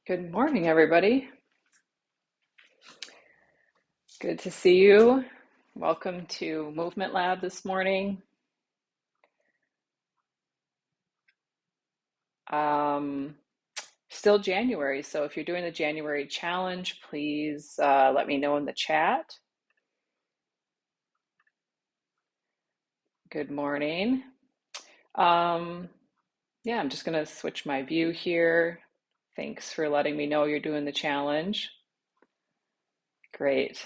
Good morning, everybody. Good to see you. Welcome to MvMt Lab this morning. Um, Still January, so if you're doing the January challenge, please let me know in the chat. Good morning. Yeah, I'm just going to switch my view here. Thanks for letting me know you're doing the challenge. Great.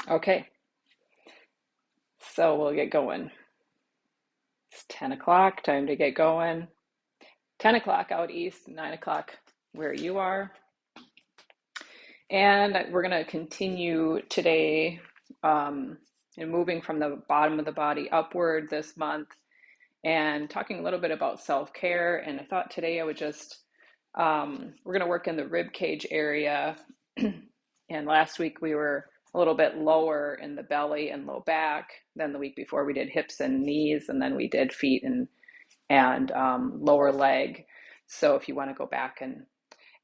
Okay, so we'll get going. It's 10 o'clock, time to get going. 10 o'clock out east, 9 o'clock where you are. And we're going to continue today and moving from the bottom of the body upward this month and talking a little bit about self-care. And I thought today I would just, we're going to work in the rib cage area. And last week we were a little bit lower in the belly and low back. Then the week before we did hips and knees, and then we did feet and lower leg. So if you want to go back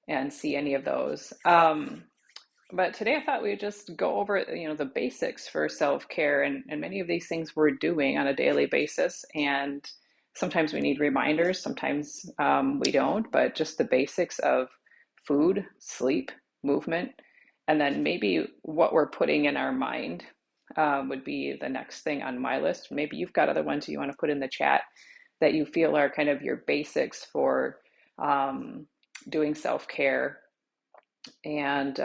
and see any of those. But today I thought we'd just go over, the basics for self-care, and many of these things we're doing on a daily basis. And sometimes we need reminders, sometimes we don't, but just the basics of food, sleep, movement, and then maybe what we're putting in our mind would be the next thing on my list. Maybe you've got other ones you want to put in the chat that you feel are kind of your basics for doing self-care. And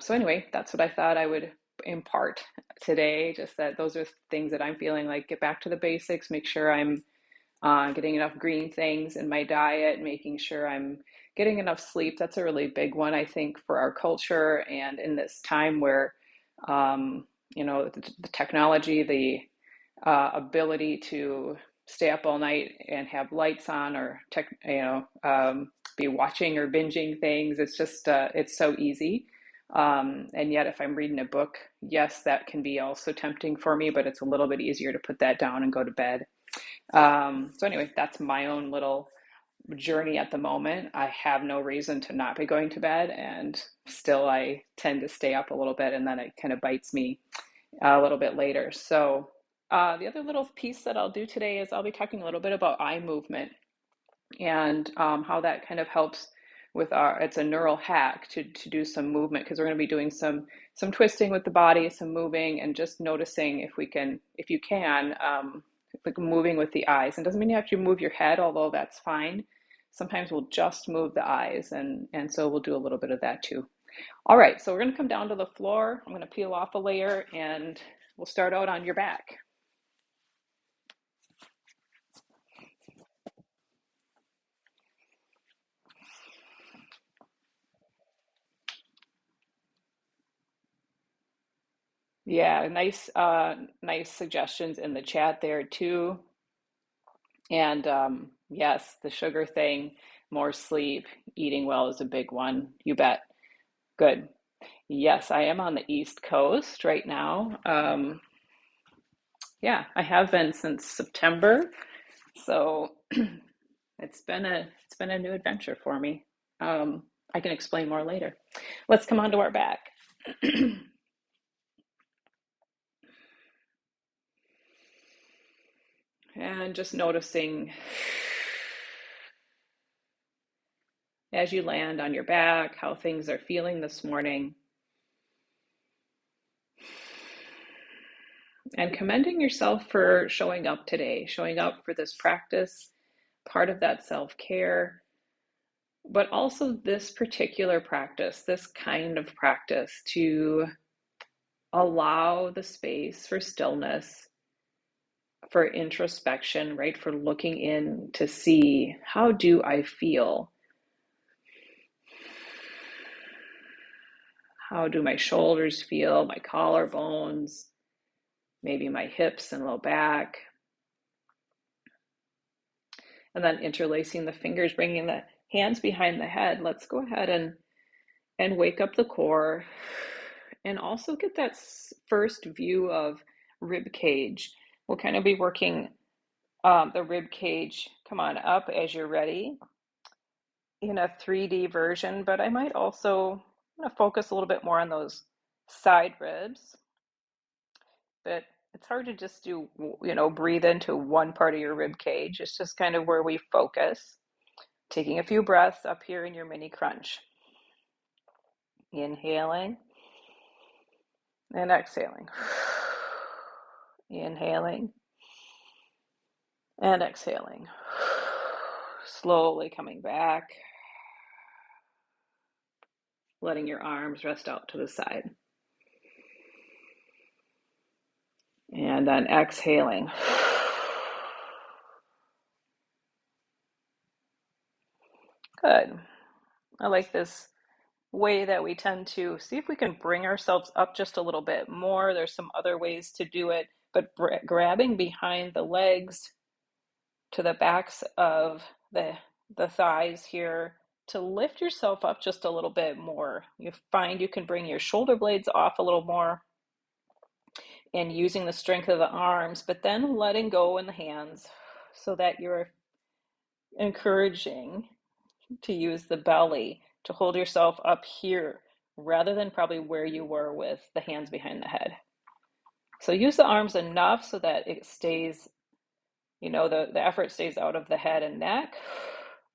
so anyway, that's what I thought I would impart today, just that those are things that I'm feeling like get back to the basics, make sure I'm getting enough green things in my diet, making sure I'm getting enough sleep. That's a really big one, I think, for our culture and in this time where, the technology, the ability to stay up all night and have lights on or be watching or binging things. It's just it's so easy. And yet if I'm reading a book, yes, that can be also tempting for me, but it's a little bit easier to put that down and go to bed. So anyway, that's my own little journey at the moment. I have no reason to not be going to bed, and still I tend to stay up a little bit, and then it kind of bites me a little bit later. So the other little piece that I'll do today is I'll be talking a little bit about eye movement and how that kind of helps with it's a neural hack to do some movement, because we're going to be doing some twisting with the body, some moving, and just noticing if you can, like moving with the eyes. And doesn't mean you have to move your head, although that's fine. Sometimes we'll just move the eyes, and so we'll do a little bit of that too. All right, so we're going to come down to the floor. I'm going to peel off a layer, and we'll start out on your back. Yeah, nice suggestions in the chat there too. And yes, the sugar thing, more sleep, eating well is a big one. You bet. Good. Yes, I am on the East Coast right now. Yeah, I have been since September, so it's been a new adventure for me. I can explain more later. Let's come on to our back. And just noticing as you land on your back how things are feeling this morning. And commending yourself for showing up today, showing up for this practice, part of that self-care, but also this particular practice, this kind of practice to allow the space for stillness, for introspection, right? For looking in to see, how do I feel? How do my shoulders feel? My collarbones, maybe my hips and low back. And then interlacing the fingers, bringing the hands behind the head. Let's go ahead and wake up the core and also get that first view of rib cage. We'll kind of be working the rib cage, come on up as you're ready, in a 3D version, but I might also focus a little bit more on those side ribs. But it's hard to just do, breathe into one part of your rib cage. It's just kind of where we focus. Taking a few breaths up here in your mini crunch. Inhaling and exhaling. Inhaling and exhaling. Slowly coming back. Letting your arms rest out to the side. And then exhaling. Good. I like this way that we tend to see if we can bring ourselves up just a little bit more. There's some other ways to do it, but grabbing behind the legs to the backs of the thighs here to lift yourself up just a little bit more. You find you can bring your shoulder blades off a little more and using the strength of the arms, but then letting go in the hands so that you're encouraging to use the belly to hold yourself up here rather than probably where you were with the hands behind the head. So use the arms enough so that it stays, the effort stays out of the head and neck,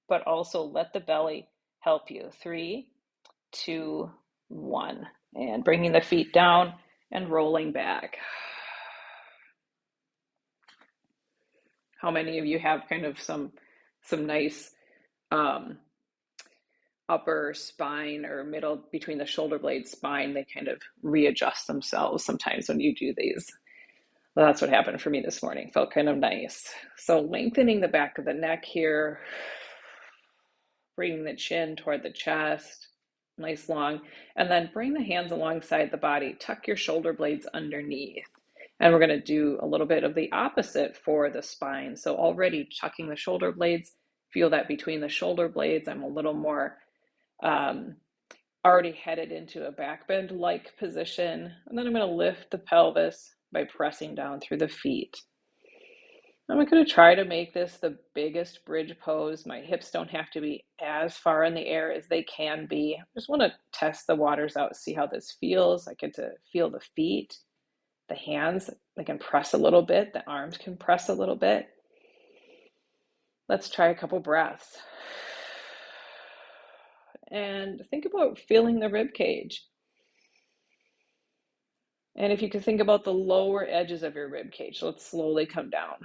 but also let the belly help you. 3, 2, 1. And bringing the feet down and rolling back. How many of you have kind of some nice upper spine or middle between the shoulder blade spine? They kind of readjust themselves sometimes when you do these. Well, that's what happened for me this morning. Felt kind of nice. So lengthening the back of the neck here, bringing the chin toward the chest, nice long, and then bring the hands alongside the body. Tuck your shoulder blades underneath. And we're going to do a little bit of the opposite for the spine. So already tucking the shoulder blades, feel that between the shoulder blades, I'm a little more already headed into a back bend-like position. And then I'm going to lift the pelvis by pressing down through the feet. I'm going to try to make this the biggest bridge pose. My hips don't have to be as far in the air as they can be. I just want to test the waters out, see how this feels. I get to feel the feet, the hands, they can press a little bit, the arms can press a little bit. Let's try a couple breaths. And think about feeling the rib cage. And if you can think about the lower edges of your rib cage, let's slowly come down.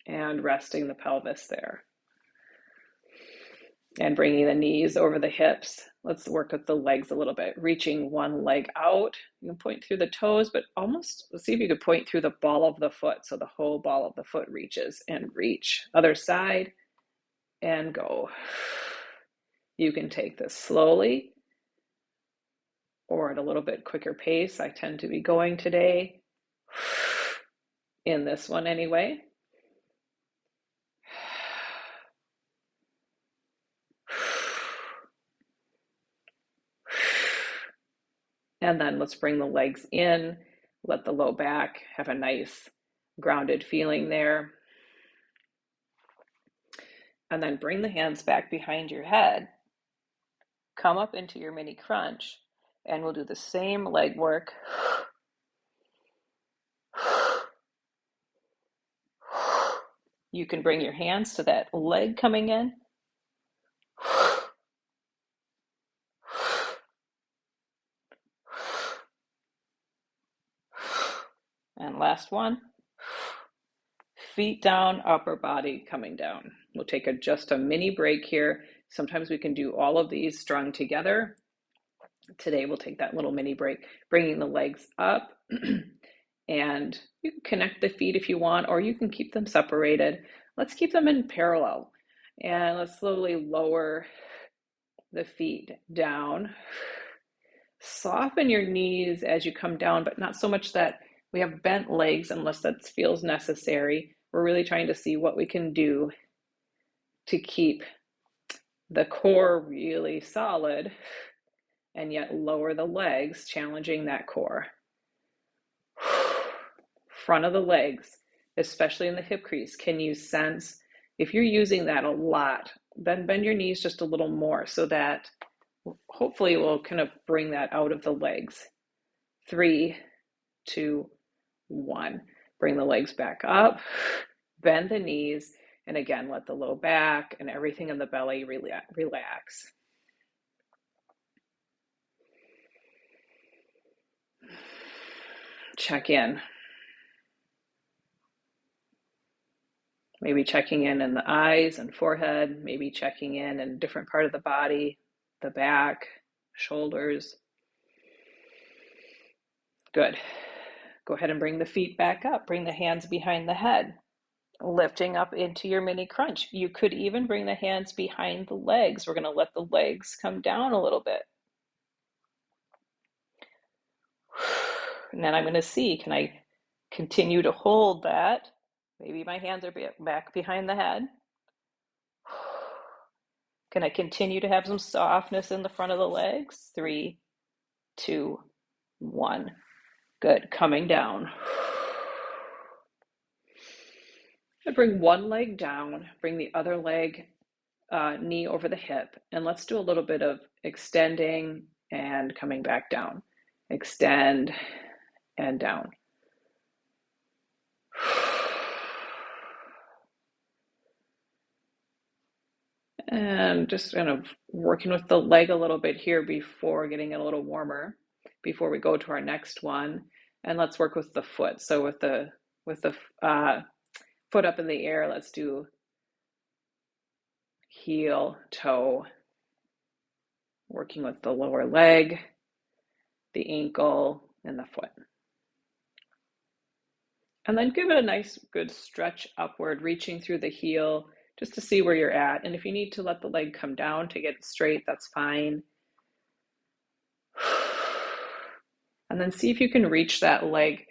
And resting the pelvis there. And bringing the knees over the hips. Let's work with the legs a little bit. Reaching one leg out. You can point through the toes, but almost, let's see if you could point through the ball of the foot. So the whole ball of the foot reaches and reach. Other side and go. You can take this slowly or at a little bit quicker pace. I tend to be going today in this one anyway. And then let's bring the legs in, let the low back have a nice grounded feeling there. And then bring the hands back behind your head. Come up into your mini crunch, and we'll do the same leg work. You can bring your hands to that leg coming in. And last one. Feet down, upper body coming down. We'll take just a mini break here. Sometimes we can do all of these strung together. Today we'll take that little mini break, bringing the legs up. And you can connect the feet if you want, or you can keep them separated. Let's keep them in parallel. And let's slowly lower the feet down. Soften your knees as you come down, but not so much that we have bent legs unless that feels necessary. We're really trying to see what we can do to keep the core really solid and yet lower the legs, challenging that core. Front of the legs, especially in the hip crease. Can you sense, if you're using that a lot, then bend your knees just a little more so that hopefully we'll kind of bring that out of the legs. 3, 2, 1. Bring the legs back up, bend the knees, and again, let the low back and everything in the belly relax. Check in. Maybe checking in the eyes and forehead, maybe checking in a different part of the body, the back, shoulders. Good. Go ahead and bring the feet back up. Bring the hands behind the head, lifting up into your mini crunch. You could even bring the hands behind the legs. We're going to let the legs come down a little bit. And then I'm going to see, can I continue to hold that? Maybe my hands are back behind the head. Can I continue to have some softness in the front of the legs? 3, 2, 1. Good. Coming down. I bring one leg down, bring the other leg, knee over the hip, and let's do a little bit of extending and coming back down. Extend and down. And just kind of working with the leg a little bit here before getting it a little warmer, before we go to our next one. And let's work with the foot. So with the foot up in the air, let's do heel, toe, working with the lower leg, the ankle, and the foot. And then give it a nice, good stretch upward, reaching through the heel just to see where you're at. And if you need to let the leg come down to get it straight, that's fine. And then see if you can reach that leg.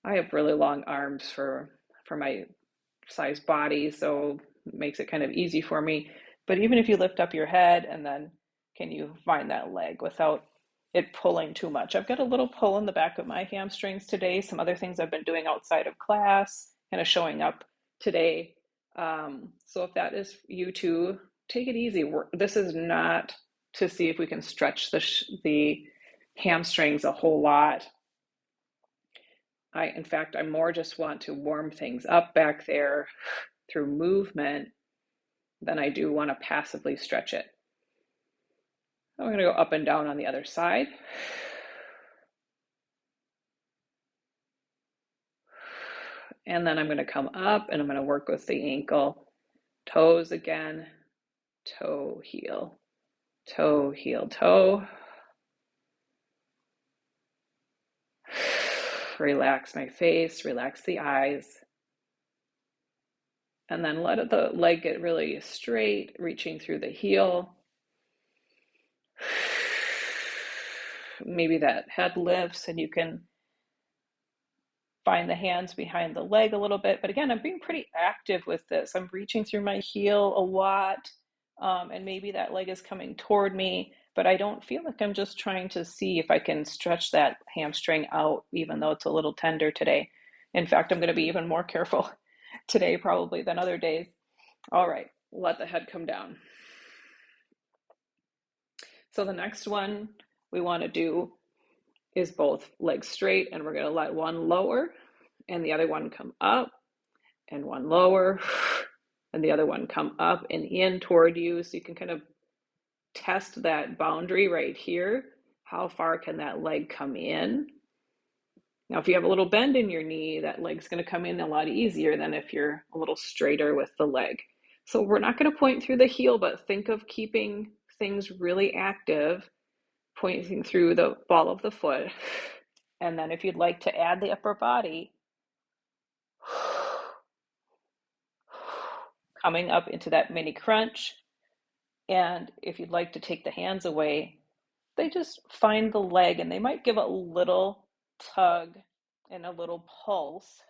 I have really long arms for my size body, so it makes it kind of easy for me. But even if you lift up your head, and then can you find that leg without it pulling too much? I've got a little pull in the back of my hamstrings today. Some other things I've been doing outside of class, kind of showing up today. So if that is you too, take it easy. This is not to see if we can stretch the hamstrings a whole lot. In fact, I more just want to warm things up back there through movement than I do want to passively stretch it. I'm going to go up and down on the other side. And then I'm going to come up and I'm going to work with the ankle, toes again, toe, heel, toe, heel, toe. Relax my face, relax the eyes. And then let the leg get really straight, reaching through the heel. Maybe that head lifts and you can find the hands behind the leg a little bit. But again, I'm being pretty active with this. I'm reaching through my heel a lot, and maybe that leg is coming toward me, but I don't feel like I'm just trying to see if I can stretch that hamstring out, even though it's a little tender today. In fact, I'm going to be even more careful today probably than other days. All right, let the head come down. So the next one we want to do is both legs straight, and we're going to let one lower and the other one come up, and one lower and the other one come up and in toward you. So you can kind of test that boundary right here. How far can that leg come in? Now, if you have a little bend in your knee, that leg's going to come in a lot easier than if you're a little straighter with the leg. So we're not going to point through the heel, but think of keeping things really active, pointing through the ball of the foot. And then if you'd like to add the upper body, coming up into that mini crunch. And if you'd like to take the hands away, they just find the leg and they might give a little tug and a little pulse.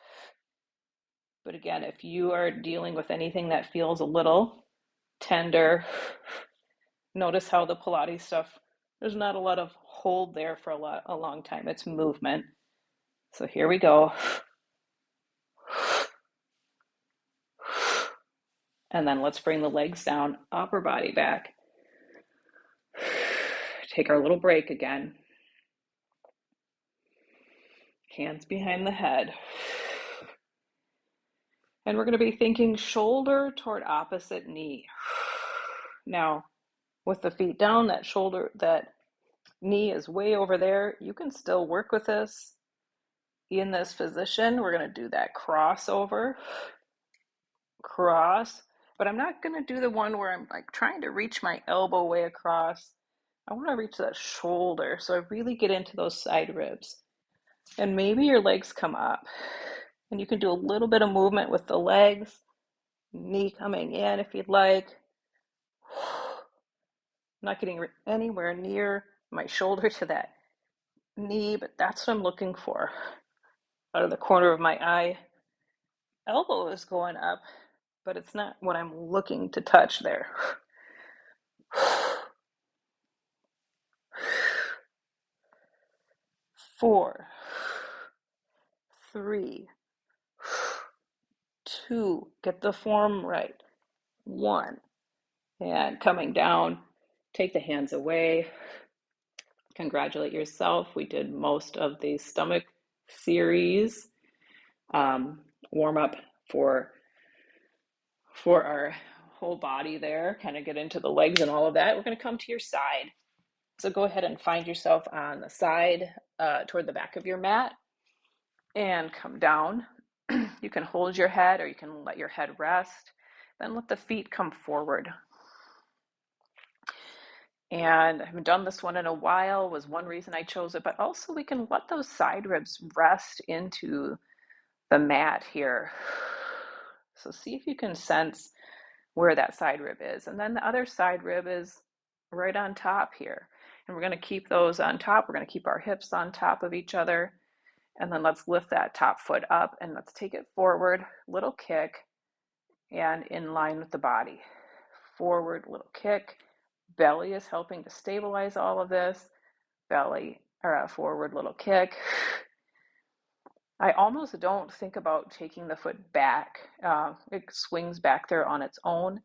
But again, if you are dealing with anything that feels a little tender, notice how the Pilates stuff, there's not a lot of hold there for a long time. It's movement. So here we go. And then let's bring the legs down, upper body back. Take our little break again. Hands behind the head. And we're going to be thinking shoulder toward opposite knee. Now, with the feet down, that knee is way over there. You can still work with this in this position. We're going to do that crossover, cross, but I'm not going to do the one where I'm like trying to reach my elbow way across. I want to reach that shoulder, so I really get into those side ribs. And maybe your legs come up, and you can do a little bit of movement with the legs, knee coming in if you'd like. I'm not getting anywhere near my shoulder to that knee, but that's what I'm looking for. Out of the corner of my eye, elbow is going up, but it's not what I'm looking to touch there. 4, 3, 2, get the form right. 1, and coming down, take the hands away. Congratulate yourself. We did most of the stomach series. Warm up for our whole body there, kind of get into the legs and all of that. We're going to come to your side. So go ahead and find yourself on the side toward the back of your mat and come down. You can hold your head or you can let your head rest. Then let the feet come forward. And I haven't done this one in a while, was one reason I chose it, but also we can let those side ribs rest into the mat here. So see if you can sense where that side rib is. And then the other side rib is right on top here. And we're going to keep those on top. We're going to keep our hips on top of each other. And then let's lift that top foot up and let's take it forward, little kick, and in line with the body. Forward, little kick. Belly is helping to stabilize all of this. Belly, or forward, little kick. I almost don't think about taking the foot back. It swings back there on its own.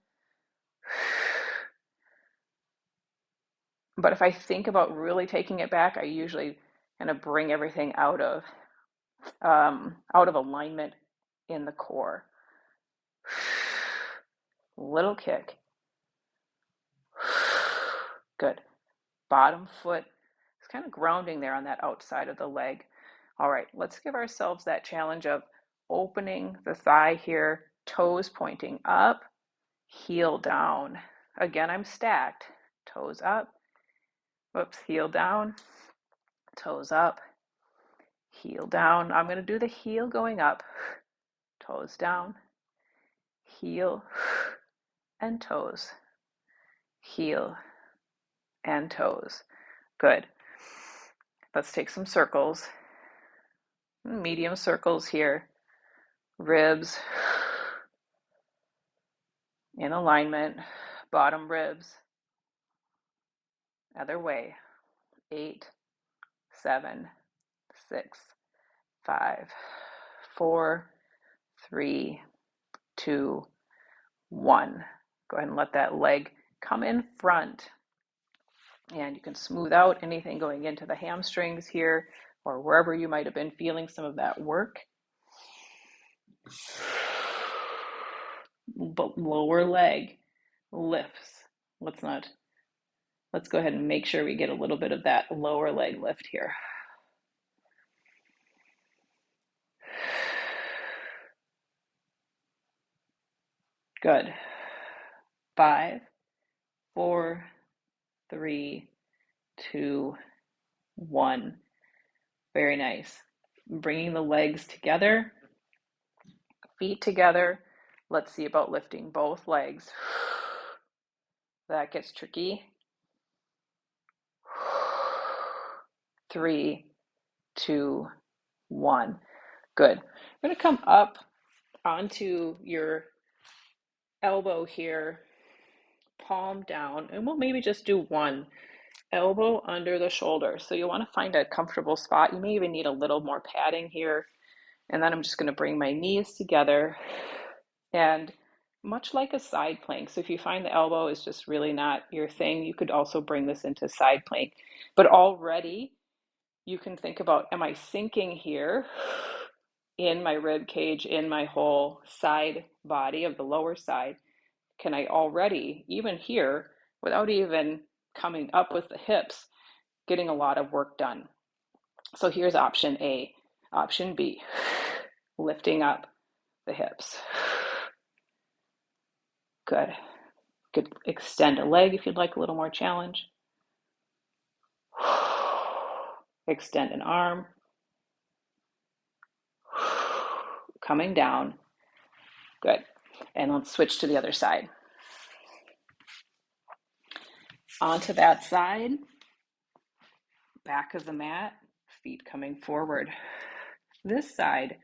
But if I think about really taking it back, I usually kind of bring everything out of alignment in the core. Little kick. Good. Bottom foot is kind of grounding there on that outside of the leg. All right, let's give ourselves that challenge of opening the thigh here, toes pointing up, heel down. Again, I'm stacked. Toes up. Whoops, heel down, toes up, heel down. I'm going to do the heel going up, toes down, heel and toes, heel and toes. Good. Let's take some circles, medium circles here, ribs in alignment, bottom ribs, other way. 8, 7, 6, 5, 4, 3, 2, 1. Go ahead and let that leg come in front. And you can smooth out anything going into the hamstrings here or wherever you might have been feeling some of that work. But lower leg lifts. Let's go ahead and make sure we get a little bit of that lower leg lift here. Good. 5, 4, 3, 2, 1. Very nice. Bringing the legs together, feet together. Let's see about lifting both legs. That gets tricky. 3, 2, 1. Good. We're going to come up onto your elbow here, palm down, and we'll maybe just do one. Elbow under the shoulder. So you want to find a comfortable spot. You may even need a little more padding here. And then I'm just going to bring my knees together, and much like a side plank. So if you find the elbow is just really not your thing, you could also bring this into side plank. But already you can think about, am I sinking here in my rib cage, in my whole side body of the lower side? Can I already, even here, without even coming up with the hips, getting a lot of work done? So here's option A. Option B, lifting up the hips. Good. Could extend a leg if you'd like a little more challenge. Extend an arm. Coming down. Good. And let's switch to the other side. Onto that side. Back of the mat. Feet coming forward. This side,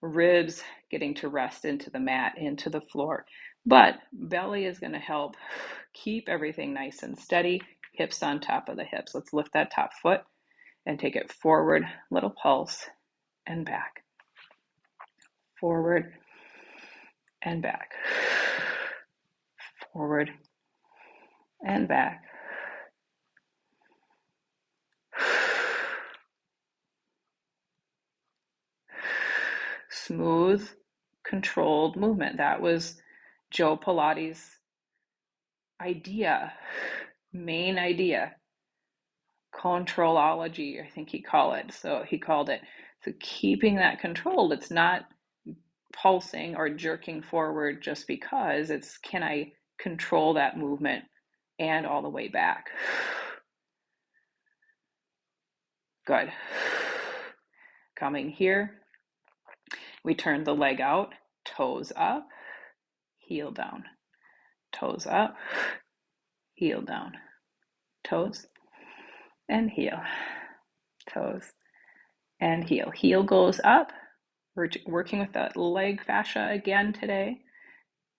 ribs getting to rest into the mat, into the floor. But belly is going to help keep everything nice and steady. Hips on top of the hips. Let's lift that top foot and take it forward, little pulse, and back. Forward and back. Forward and back. Smooth, controlled movement. That was Joe Pilates' idea, main idea. Controlology, I think he called it. So keeping that controlled. It's not pulsing or jerking forward just because. It's, can I control that movement and all the way back? Good. Coming here, we turn the leg out, toes up, heel down, toes up, heel down, toes and heel, toes and heel. Heel goes up. We're working with that leg fascia again today.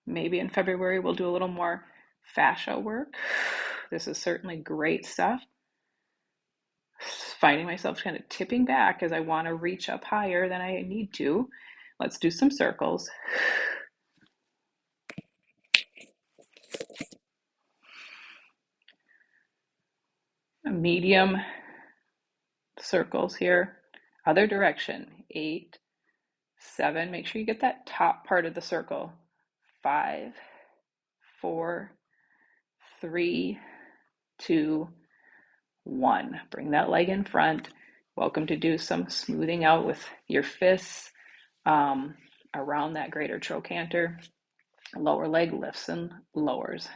Maybe in February we'll do a little more fascia work. This is certainly great stuff. Finding myself kind of tipping back as I want to reach up higher than I need to. Let's do some circles. Medium circles here. Other direction. 8, 7. Make sure you get that top part of the circle. 5, 4, 3, 2, 1. Bring that leg in front. Welcome to do some smoothing out with your fists around that greater trochanter. Lower leg lifts and lowers.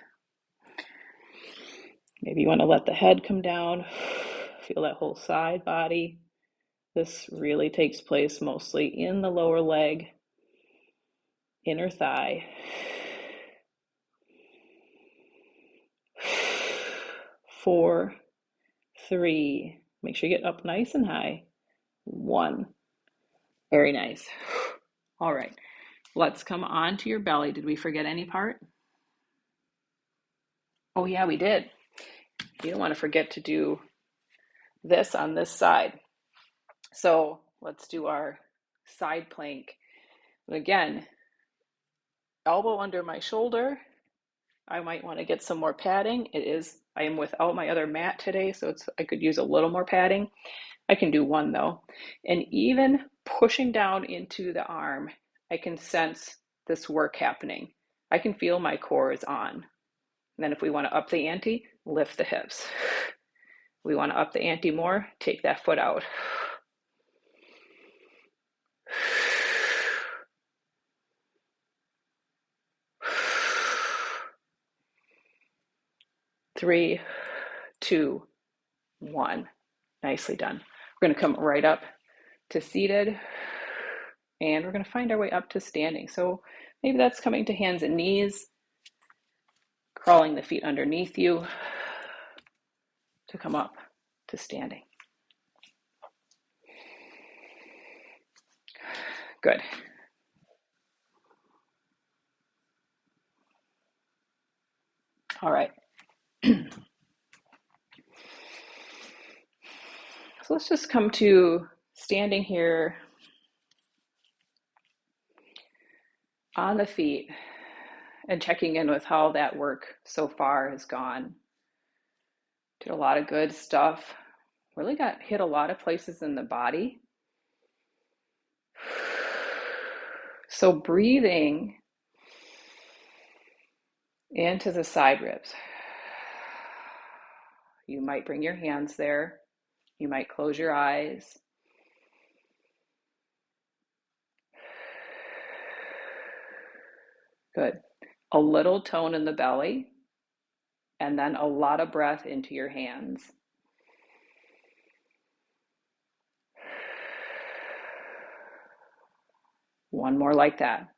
Maybe you want to let the head come down. Feel that whole side body. This really takes place mostly in the lower leg, inner thigh. 4, 3. Make sure you get up nice and high. 1. Very nice. All right. Let's come on to your belly. Did we forget any part? Oh yeah, we did. You don't want to forget to do this on this side. So let's do our side plank. Again, elbow under my shoulder. I might want to get some more padding. I am without my other mat today, so I could use a little more padding. I can do one though. And even pushing down into the arm, I can sense this work happening. I can feel my core is on. And then if we want to up the ante, lift the hips. We want to up the ante more, take that foot out. 3, 2, 1. Nicely done. We're going to come right up to seated, and we're going to find our way up to standing. So maybe that's coming to hands and knees, crawling the feet underneath you to come up to standing. Good. All right. So let's just come to standing here on the feet and checking in with how that work so far has gone. Did a lot of good stuff. Really got hit a lot of places in the body. So breathing into the side ribs. You might bring your hands there. You might close your eyes. Good. A little tone in the belly, and then a lot of breath into your hands. One more like that.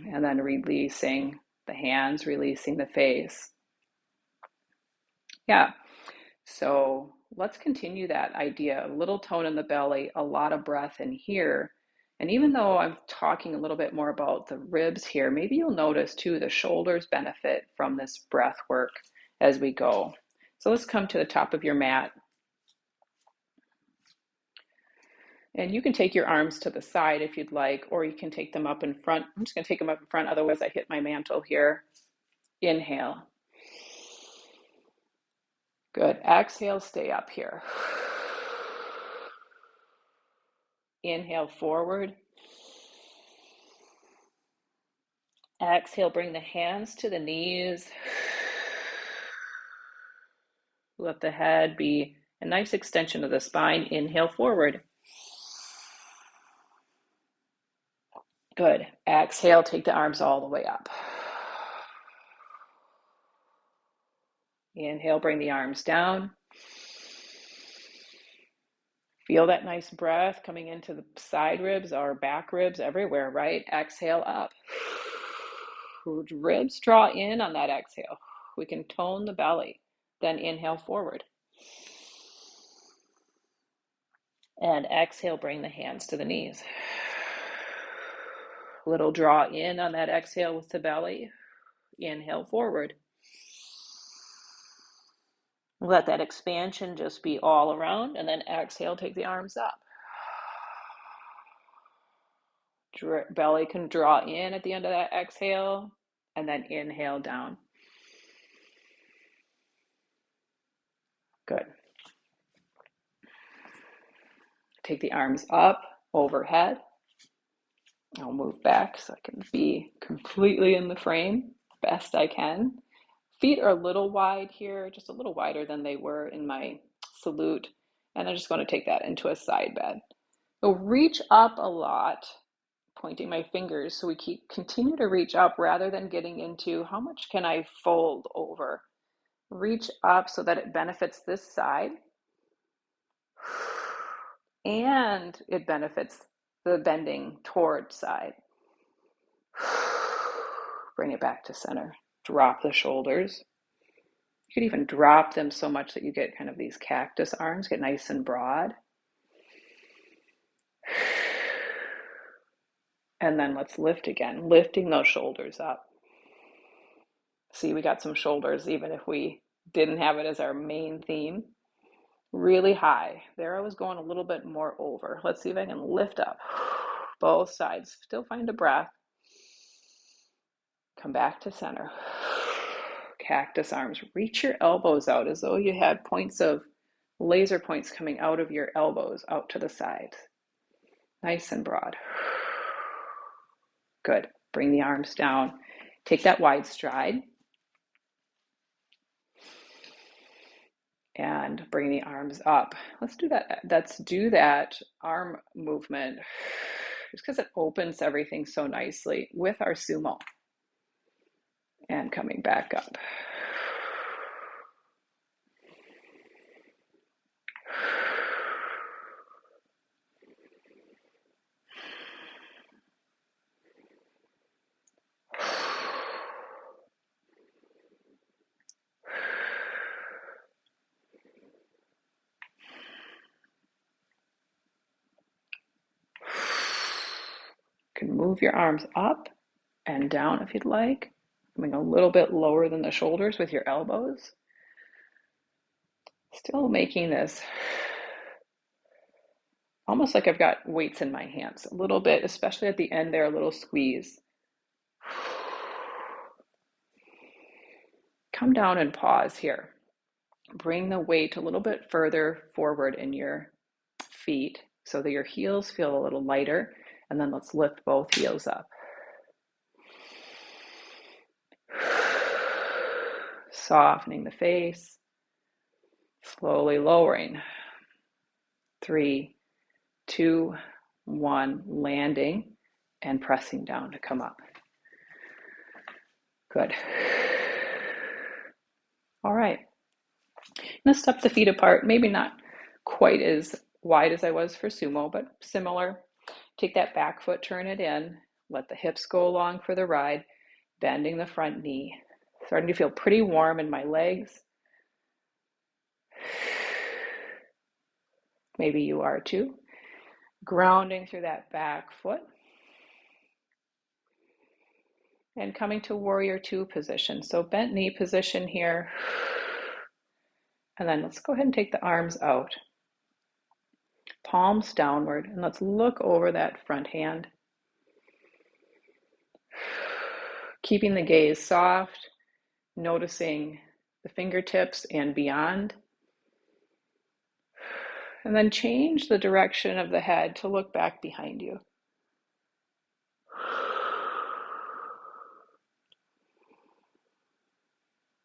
And then releasing the hands, releasing the face. Yeah. So let's continue that idea. A little tone in the belly, a lot of breath in here. And even though I'm talking a little bit more about the ribs here, maybe you'll notice too the shoulders benefit from this breath work as we go. So let's come to the top of your mat. And you can take your arms to the side if you'd like, or you can take them up in front. I'm just going to take them up in front, otherwise I hit my mantle here. Inhale. Good. Exhale, stay up here. Inhale forward. Exhale, bring the hands to the knees. Let the head be a nice extension of the spine. Inhale forward. Good. Exhale, take the arms all the way up. Inhale, bring the arms down. Feel that nice breath coming into the side ribs or back ribs, everywhere, right? Exhale up. Ribs draw in on that exhale. We can tone the belly. Then inhale forward. And exhale, bring the hands to the knees. Little draw in on that exhale with the belly. Inhale forward. Let that expansion just be all around, and then exhale, take the arms up. Belly can draw in at the end of that exhale, and then inhale down. Good. Take the arms up overhead. I'll move back so I can be completely in the frame, best I can. Feet are a little wide here, just a little wider than they were in my salute. And I just want to take that into a side bend. So reach up a lot, pointing my fingers, so we continue to reach up rather than getting into how much can I fold over. Reach up so that it benefits this side and it benefits the bending toward side. Bring it back to center. Drop the shoulders. You could even drop them so much that you get kind of these cactus arms, get nice and broad. And then let's lift again, lifting those shoulders up. See, we got some shoulders, even if we didn't have it as our main theme. Really high. There I was going a little bit more over. Let's see if I can lift up. Both sides. Still find a breath. Come back to center. Cactus arms. Reach your elbows out as though you had points of laser points coming out of your elbows out to the sides. Nice and broad. Good. Bring the arms down. Take that wide stride. And bring the arms up. Let's do that. Let's do that arm movement just because it opens everything so nicely with our sumo. And coming back up. can move your arms up and down if you'd like, coming a little bit lower than the shoulders with your elbows. Still making this almost like I've got weights in my hands, a little bit, especially at the end there, a little squeeze. Come down and pause here. Bring the weight a little bit further forward in your feet so that your heels feel a little lighter, and then let's lift both heels up. Softening the face, slowly lowering. 3, 2, 1, landing and pressing down to come up. Good. All right. I'm going to step the feet apart, maybe not quite as wide as I was for sumo, but similar. Take that back foot, turn it in, let the hips go along for the ride, bending the front knee. Starting to feel pretty warm in my legs. Maybe you are too. Grounding through that back foot. And coming to warrior 2 position. So bent knee position here. And then let's go ahead and take the arms out. Palms downward. And let's look over that front hand. Keeping the gaze soft. Noticing the fingertips and beyond. And then change the direction of the head to look back behind you.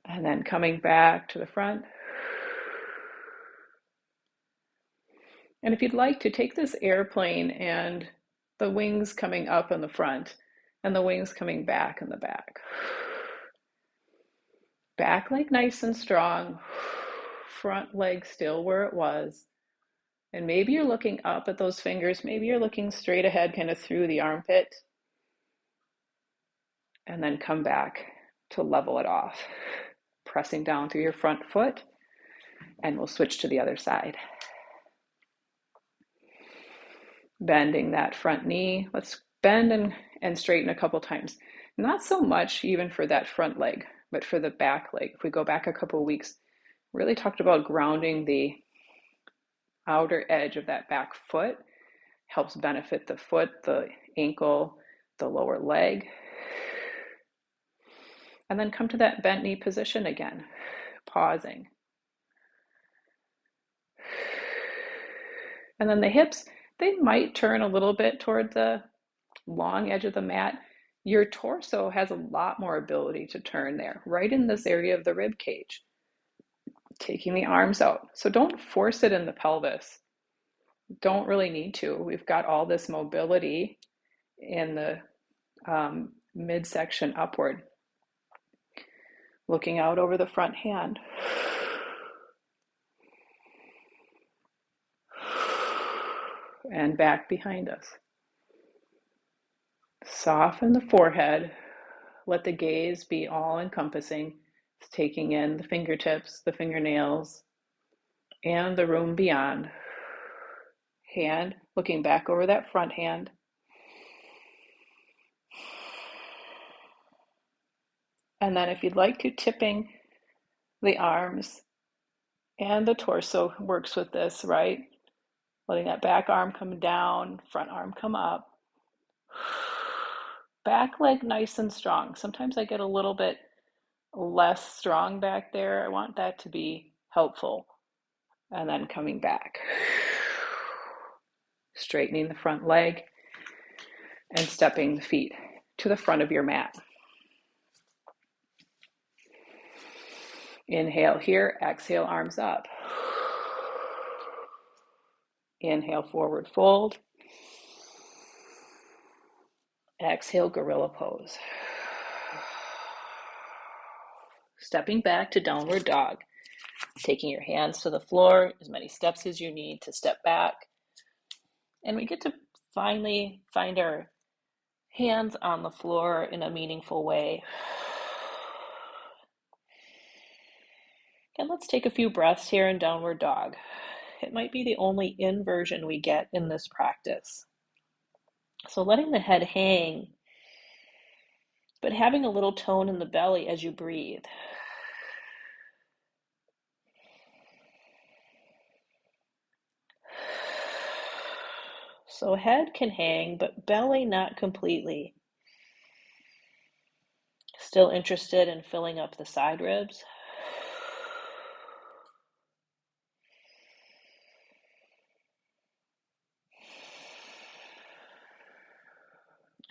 And then coming back to the front. And if you'd like to, take this airplane and the wings coming up in the front and the wings coming back in the back. Back leg nice and strong, front leg still where it was. And maybe you're looking up at those fingers, maybe you're looking straight ahead kind of through the armpit. And then come back to level it off. Pressing down through your front foot, and we'll switch to the other side. Bending that front knee. Let's bend and straighten a couple times. Not so much even for that front leg, but for the back leg. If we go back a couple weeks, really talked about grounding the outer edge of that back foot. Helps benefit the foot, the ankle, the lower leg. And then come to that bent knee position again, pausing. And then the hips, they might turn a little bit toward the long edge of the mat. Your torso has a lot more ability to turn there, right in this area of the rib cage. Taking the arms out. So don't force it in the pelvis. Don't really need to. We've got all this mobility in the midsection upward. Looking out over the front hand. And back behind us. Soften the forehead. Let the gaze be all-encompassing. It's taking in the fingertips, the fingernails, and the room beyond. Hand looking back over that front hand. And then if you'd like to, tipping the arms and the torso works with this, right? Letting that back arm come down, front arm come up. Back leg nice and strong. Sometimes I get a little bit less strong back there. I want that to be helpful. And then coming back. Straightening the front leg and stepping the feet to the front of your mat. Inhale here, exhale, arms up. Inhale, forward fold. Exhale, gorilla pose. Stepping back to downward dog. Taking your hands to the floor, as many steps as you need to step back. And we get to finally find our hands on the floor in a meaningful way. And let's take a few breaths here in downward dog. It might be the only inversion we get in this practice. So letting the head hang, but having a little tone in the belly as you breathe. So head can hang, but belly not completely. Still interested in filling up the side ribs?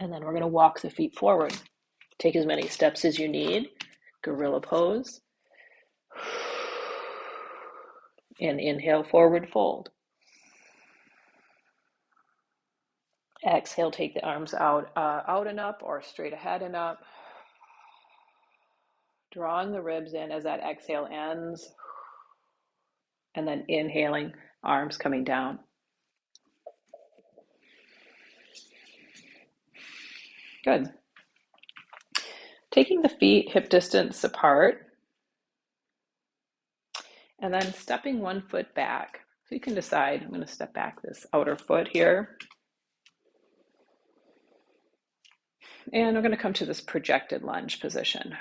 And then we're going to walk the feet forward. Take as many steps as you need. Gorilla pose. And inhale, forward fold. Exhale, take the arms out and up, or straight ahead and up. Drawing the ribs in as that exhale ends. And then inhaling, arms coming down. Good. Taking the feet hip distance apart, and then stepping one foot back. So you can decide, I'm going to step back this outer foot here. And we're going to come to this projected lunge position.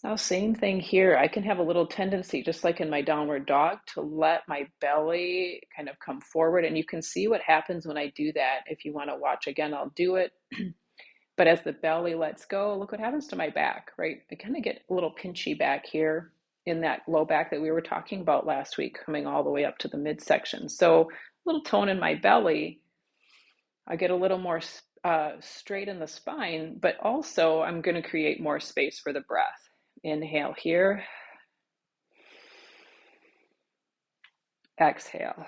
Now, same thing here. I can have a little tendency, just like in my downward dog, to let my belly kind of come forward. And you can see what happens when I do that. If you want to watch again, I'll do it. But as the belly lets go, look what happens to my back, right? I kind of get a little pinchy back here in that low back that we were talking about last week, coming all the way up to the midsection. So a little tone in my belly. I get a little more straight in the spine, but also I'm going to create more space for the breath. Inhale here. Exhale.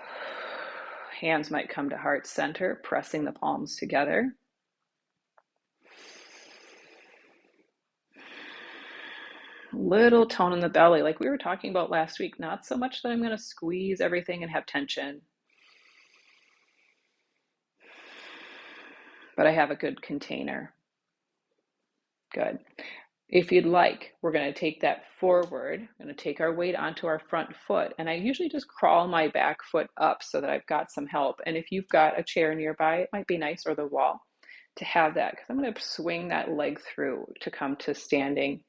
Hands might come to heart center, pressing the palms together. Little tone in the belly, like we were talking about last week. Not so much that I'm going to squeeze everything and have tension, but I have a good container. Good. If you'd like, we're going to take that forward. I'm going to take our weight onto our front foot. And I usually just crawl my back foot up so that I've got some help. And if you've got a chair nearby, it might be nice, or the wall, to have that, because I'm going to swing that leg through to come to standing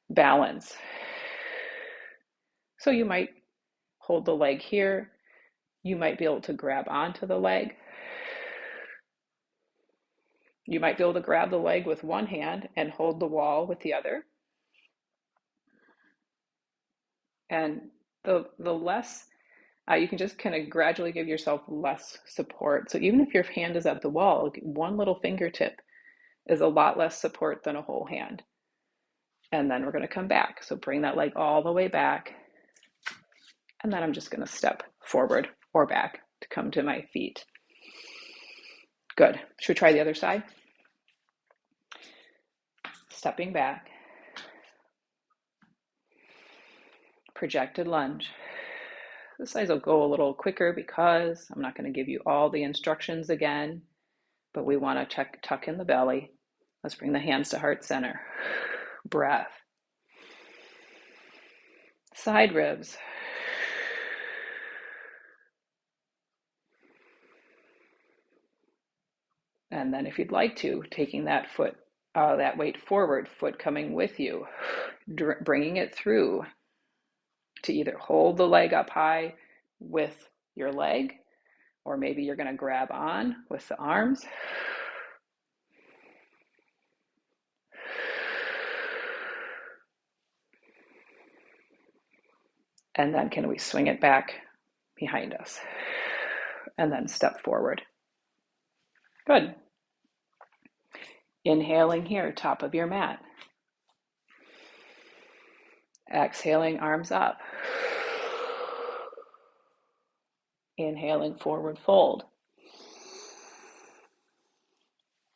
balance. So you might hold the leg here. You might be able to grab onto the leg. You might be able to grab the leg with one hand and hold the wall with the other. And the less, you can just kind of gradually give yourself less support. So even if your hand is at the wall, one little fingertip is a lot less support than a whole hand. And then we're going to come back. So bring that leg all the way back. And then I'm just going to step forward or back to come to my feet. Good. Should we try the other side? Stepping back. Projected lunge. This size will go a little quicker because I'm not going to give you all the instructions again, but we want to tuck in the belly. Let's bring the hands to heart center. Breath. Side ribs. And then if you'd like to, taking that foot, that weight forward, foot coming with you, bringing it through to either hold the leg up high with your leg, or maybe you're going to grab on with the arms. And then can we swing it back behind us? And then step forward. Good. Inhaling here, top of your mat. Exhaling, arms up. Inhaling, forward fold.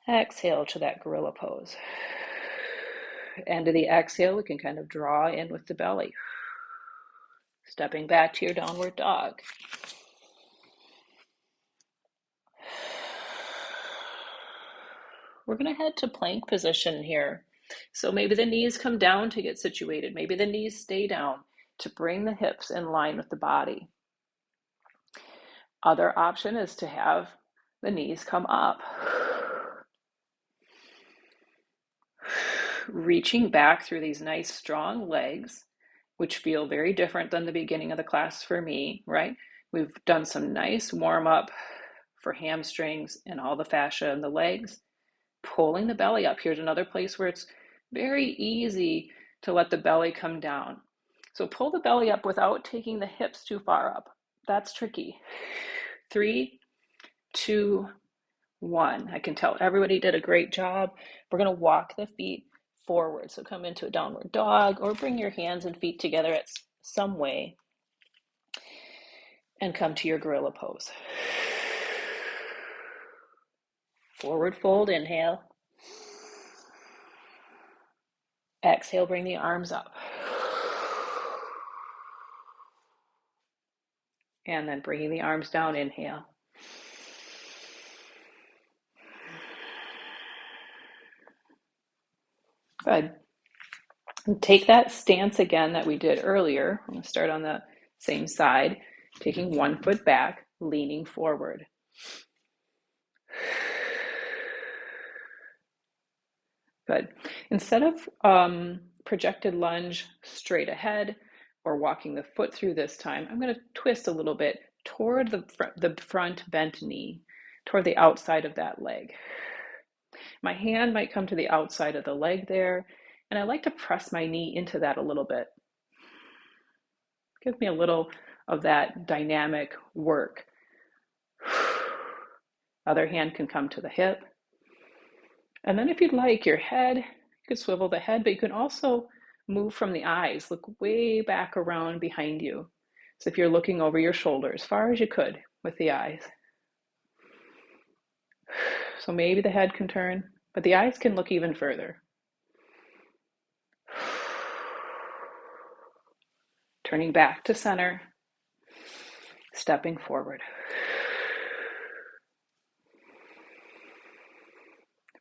Exhale to that gorilla pose. End of the exhale, we can kind of draw in with the belly. Stepping back to your downward dog. We're going to head to plank position here. So maybe the knees come down to get situated. Maybe the knees stay down to bring the hips in line with the body. Other option is to have the knees come up. Reaching back through these nice strong legs, which feel very different than the beginning of the class for me, right? We've done some nice warm up for hamstrings and all the fascia in the legs. Pulling the belly up. Here's another place where it's very easy to let the belly come down. So pull the belly up without taking the hips too far up. That's tricky. 3, 2, 1. I can tell everybody did a great job. We're going to walk the feet forward. So come into a downward dog or bring your hands and feet together at some way and come to your gorilla pose. Forward fold, inhale. Exhale, bring the arms up. And then bringing the arms down, inhale. Good. And take that stance again that we did earlier. I'm going to start on the same side, taking one foot back, leaning forward. Good. Instead of projected lunge straight ahead or walking the foot through this time, I'm going to twist a little bit toward the front bent knee, toward the outside of that leg. My hand might come to the outside of the leg there, and I like to press my knee into that a little bit. Give me a little of that dynamic work. Other hand can come to the hip. And then if you'd like, your head, you could swivel the head, but you can also move from the eyes. Look way back around behind you. So if you're looking over your shoulder as far as you could with the eyes. So maybe the head can turn, but the eyes can look even further. Turning back to center, stepping forward.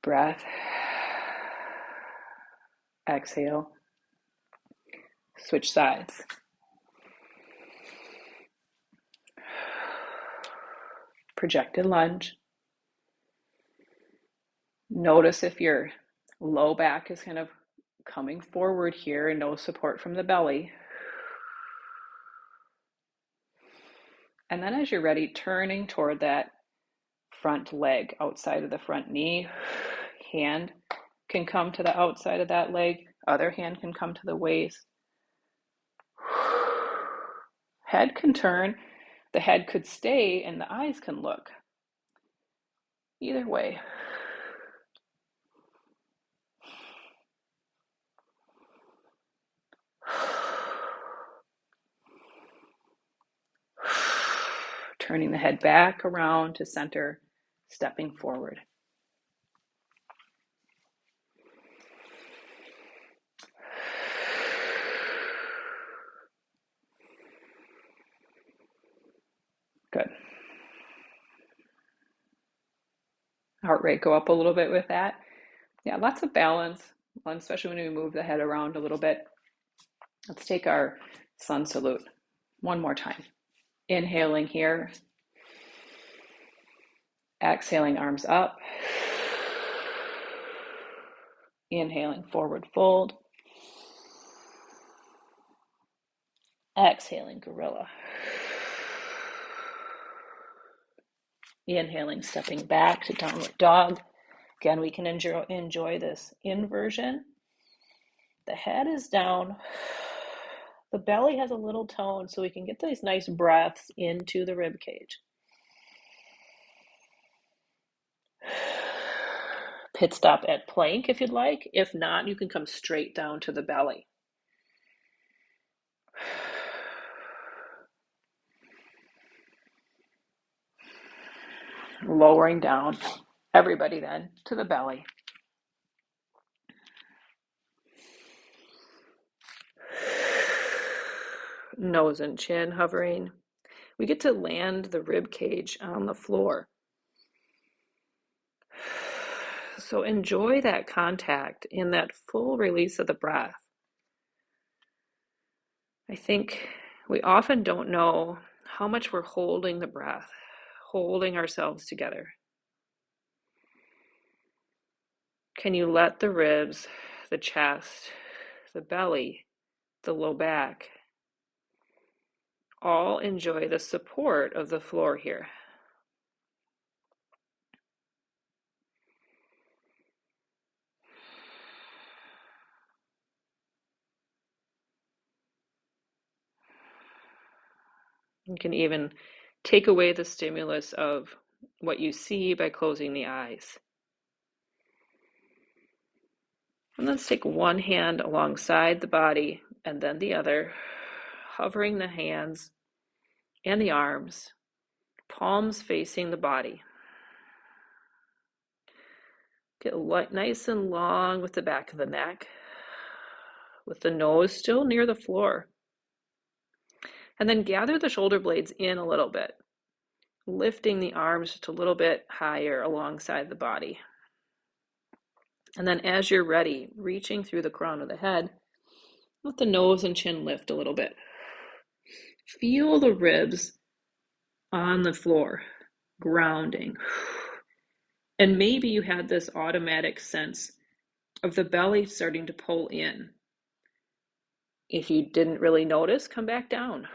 Breath. Exhale. Switch sides. Projected lunge. Notice if your low back is kind of coming forward here and no support from the belly. And then as you're ready, turning toward that front leg outside of the front knee. Hand can come to the outside of that leg. Other hand can come to the waist. Head can turn. The head could stay and the eyes can look. Either way. Turning the head back around to center, stepping forward. Good. Heart rate go up a little bit with that. Yeah, lots of balance, especially when we move the head around a little bit. Let's take our sun salute one more time. Inhaling here. Exhaling, arms up. Inhaling, forward fold. Exhaling, gorilla. Inhaling, stepping back to downward dog. Again, we can enjoy this inversion. The head is down. The belly has a little tone, so we can get these nice breaths into the rib cage. Pit stop at plank if you'd like. If not, you can come straight down to the belly. Lowering down, everybody then, to the belly. Nose and chin hovering. We get to land the rib cage on the floor. So enjoy that contact in that full release of the breath. I think we often don't know how much we're holding the breath holding ourselves together. Can you let the ribs, the chest, the belly, the low back, all enjoy the support of the floor here? You can even take away the stimulus of what you see by closing the eyes. And let's take one hand alongside the body and then the other, hovering the hands and the arms, palms facing the body. Get nice and long with the back of the neck, with the nose still near the floor. And then gather the shoulder blades in a little bit, lifting the arms just a little bit higher alongside the body. And then as you're ready, reaching through the crown of the head, let the nose and chin lift a little bit. Feel the ribs on the floor, grounding. And maybe you had this automatic sense of the belly starting to pull in. If you didn't really notice, come back down.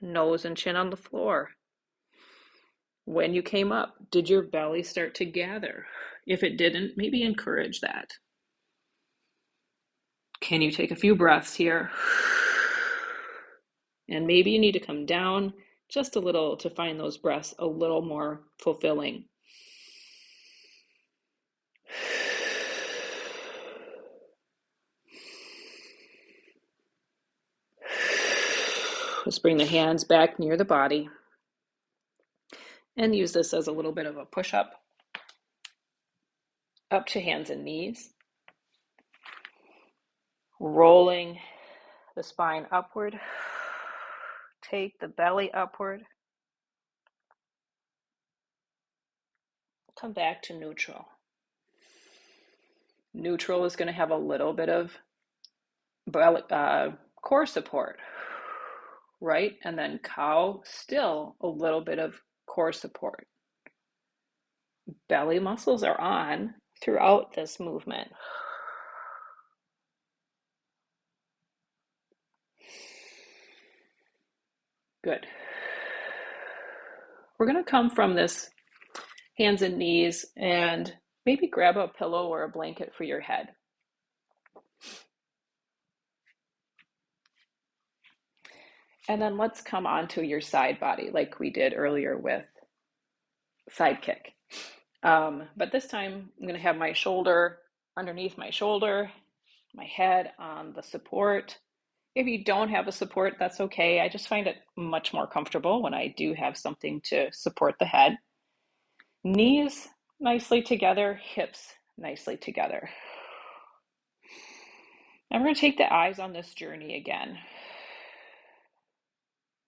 Nose and chin on the floor. When you came up, did your belly start to gather? If it didn't, maybe encourage that. Can you take a few breaths here? And maybe you need to come down just a little to find those breaths a little more fulfilling. Let's bring the hands back near the body and use this as a little bit of a push-up, up to hands and knees, rolling the spine upward. Take the belly upward. Come back to neutral. Neutral is going to have a little bit of core support, right? And then cow, still a little bit of core support. Belly muscles are on throughout this movement. Good. We're going to come from this hands and knees and maybe grab a pillow or a blanket for your head. And then let's come onto your side body like we did earlier with side kick. But this time I'm going to have my shoulder underneath my shoulder, my head on the support. If you don't have a support, that's okay. I just find it much more comfortable when I do have something to support the head. Knees nicely together, hips nicely together. And we're going to take the eyes on this journey again.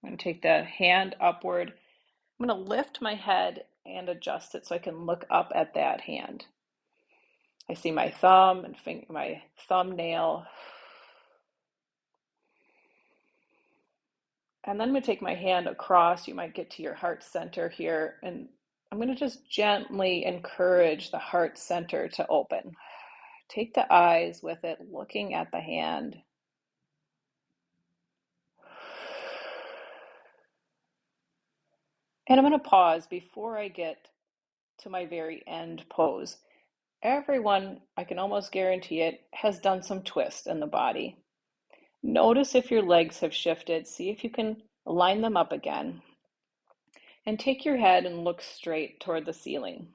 I'm going to take the hand upward. I'm going to lift my head and adjust it so I can look up at that hand. I see my thumb and my thumbnail. And then I'm going to take my hand across. You might get to your heart center here. And I'm going to just gently encourage the heart center to open. Take the eyes with it, looking at the hand. And I'm going to pause before I get to my very end pose. Everyone, I can almost guarantee it, has done some twist in the body. Notice if your legs have shifted. See if you can line them up again. And take your head and look straight toward the ceiling.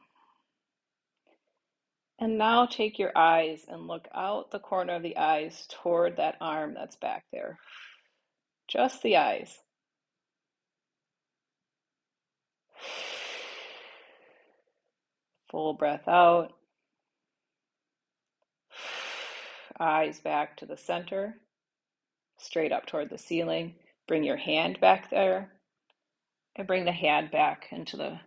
And now take your eyes and look out the corner of the eyes toward that arm that's back there. Just the eyes. Full breath out. Eyes back to the center, straight up toward the ceiling. Bring your hand back there and bring the hand back into the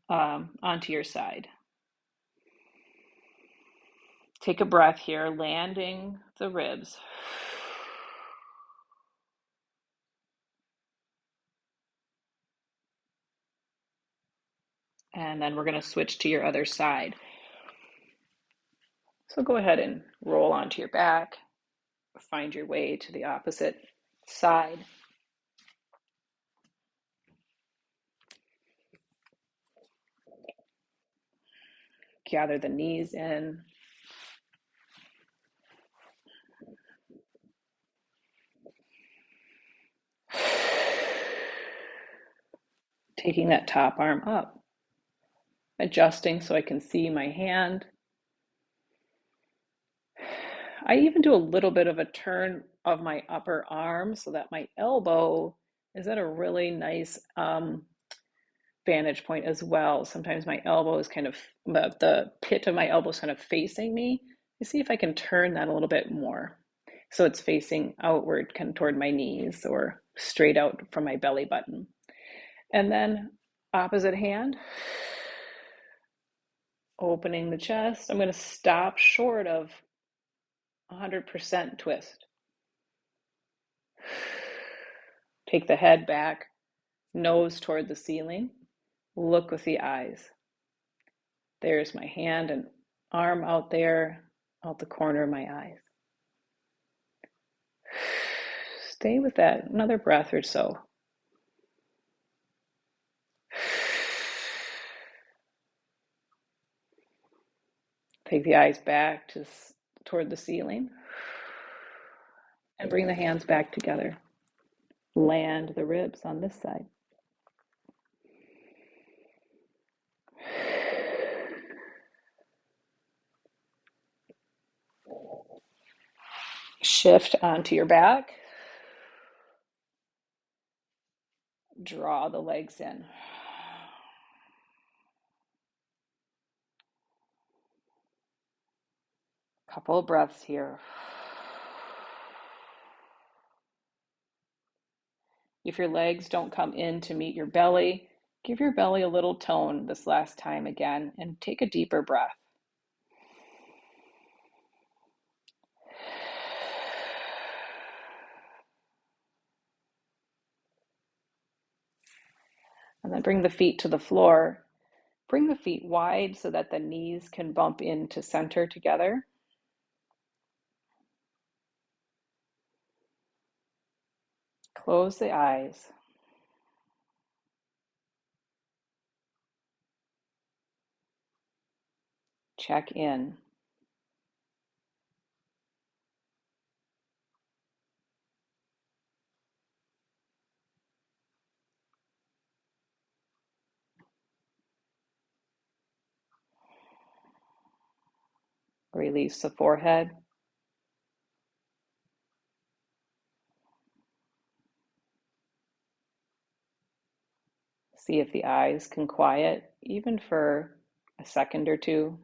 onto your side. Take a breath here, landing the ribs. and then we're going to switch to your other side. So go ahead and roll onto your back, find your way to the opposite side. Gather the knees in. Taking that top arm up, adjusting so I can see my hand. I even do a little bit of a turn of my upper arm so that my elbow is at a really nice vantage point as well. Sometimes my elbow is kind of, the pit of my elbow is kind of facing me. You see if I can turn that a little bit more. So it's facing outward, kind of toward my knees or straight out from my belly button. And then opposite hand, opening the chest. I'm going to stop short of 100% twist. Take the head back, nose toward the ceiling. Look with the eyes. There's my hand and arm out there, out the corner of my eyes. Stay with that another breath or so. Take the eyes back toward the ceiling and bring the hands back together. Land the ribs on this side. Shift onto your back. Draw the legs in. Couple of breaths here. If your legs don't come in to meet your belly, give your belly a little tone this last time again and take a deeper breath. And then bring the feet to the floor. Bring the feet wide so that the knees can bump into center together. Close the eyes. Check in. Release the forehead. See if the eyes can quiet, even for a second or two.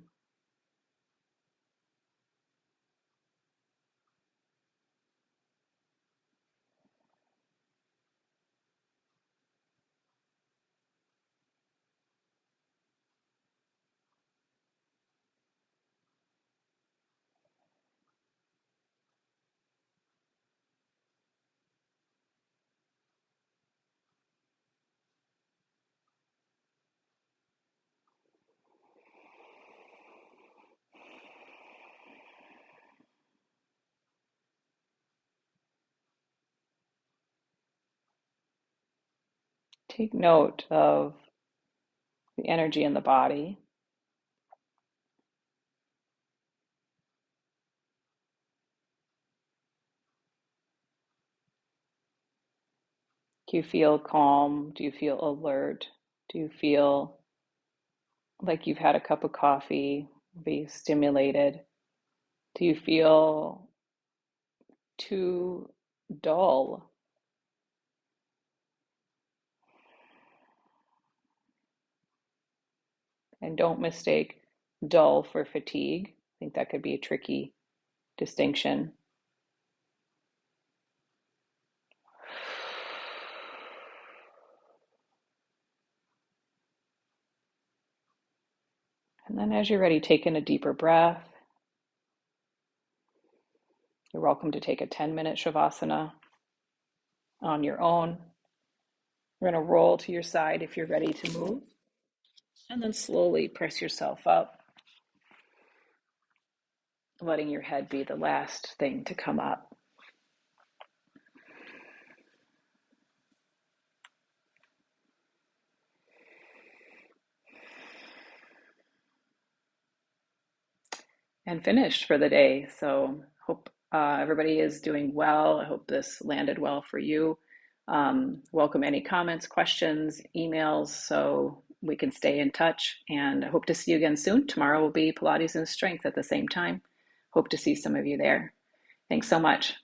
Take note of the energy in the body. Do you feel calm? Do you feel alert? Do you feel like you've had a cup of coffee? Be stimulated? Do you feel too dull? And don't mistake dull for fatigue. I think that could be a tricky distinction. And then as you're ready, take in a deeper breath. You're welcome to take a 10-minute Shavasana on your own. We're going to roll to your side if you're ready to move. And then slowly press yourself up, letting your head be the last thing to come up. And finished for the day. So hope everybody is doing well. I hope this landed well for you. Welcome any comments, questions, emails, so we can stay in touch. And I hope to see you again soon. Tomorrow will be Pilates and Strength at the same time. Hope to see some of you there. Thanks so much.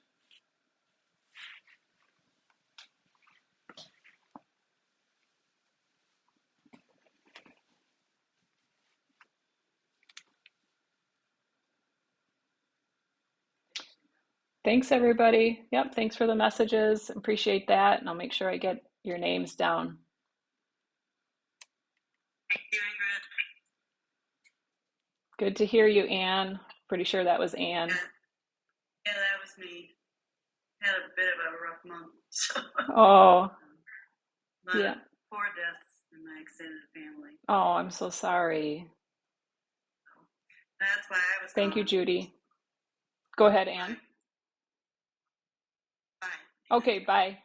Thanks, everybody. Yep, thanks for the messages. Appreciate that. And I'll make sure I get your names down. Thank you, Ingrid. Good to hear you, Anne. Pretty sure that was Anne. Yeah, that was me. Had a bit of a rough month. So. Oh, yeah. 4 deaths in my extended family. Oh, I'm so sorry. That's why I was Thank you, Judy. Go ahead, Anne. Bye. Okay, bye.